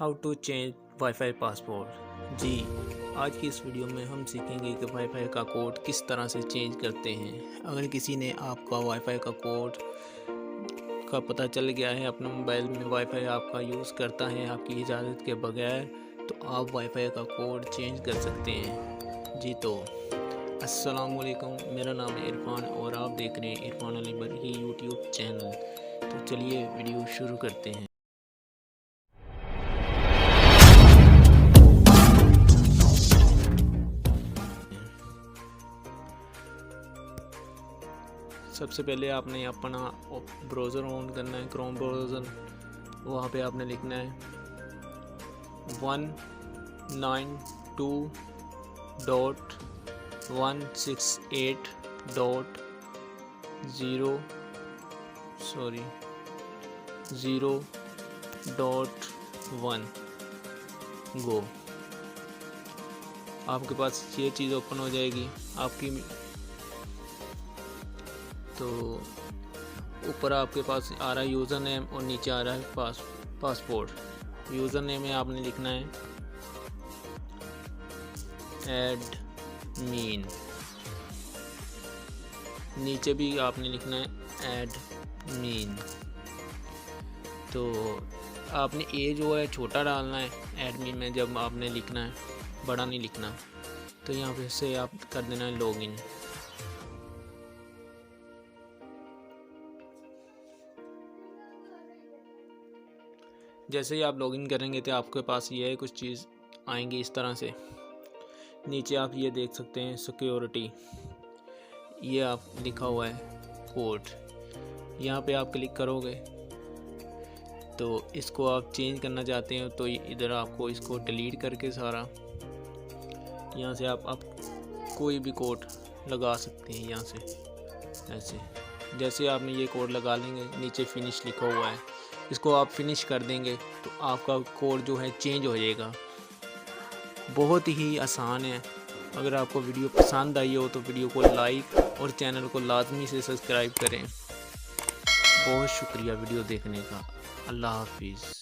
How to change WiFi password. जी, आज की इस वीडियो में हम सीखेंगे कि वाईफाई का कोड किस तरह से चेंज करते हैं। अगर किसी ने आपका वाईफाई का कोड का पता चल गया है, अपने मोबाइल में वाईफाई आपका यूज़ करता है आपकी इजाज़त के बगैर, तो आप वाईफाई का कोड चेंज कर सकते हैं। जी तो अस्सलाम वालेकुम, मेरा नाम है इरफान और आप देख रहे हैं इरफान अली बरही यूट्यूब चैनल। तो चलिए वीडियो शुरू करते हैं। सबसे पहले आपने अपना ब्राउज़र ऑन करना है, क्रोम ब्राउज़र। वहाँ पे आपने लिखना है 192.168.0.1 गो। आपके पास ये चीज़ ओपन हो जाएगी आपकी। तो ऊपर आपके पास आ रहा है यूज़र नेम और नीचे आ रहा है पासपोर्ट। यूज़र नेम में आपने लिखना है एडमिन, नीचे भी आपने लिखना है एडमिन। तो आपने ए जो है छोटा डालना है एडमिन में, जब आपने लिखना है, बड़ा नहीं लिखना। तो यहाँ पे से आप कर देना है लॉगिन। जैसे ही आप लॉगिन करेंगे तो आपके पास ये कुछ चीज़ आएंगी इस तरह से। नीचे आप ये देख सकते हैं सिक्योरिटी, ये आप लिखा हुआ है कोड। यहाँ पे आप क्लिक करोगे तो इसको आप चेंज करना चाहते हैं तो इधर आपको इसको डिलीट करके सारा यहाँ से आप कोई भी कोड लगा सकते हैं। यहाँ से ऐसे जैसे आपने ये कोड लगा लेंगे, नीचे फिनिश लिखा हुआ है, इसको आप फिनिश कर देंगे तो आपका कोड जो है चेंज हो जाएगा। बहुत ही आसान है। अगर आपको वीडियो पसंद आई हो तो वीडियो को लाइक और चैनल को लाजमी से सब्सक्राइब करें। बहुत शुक्रिया वीडियो देखने का। अल्लाह हाफिज़।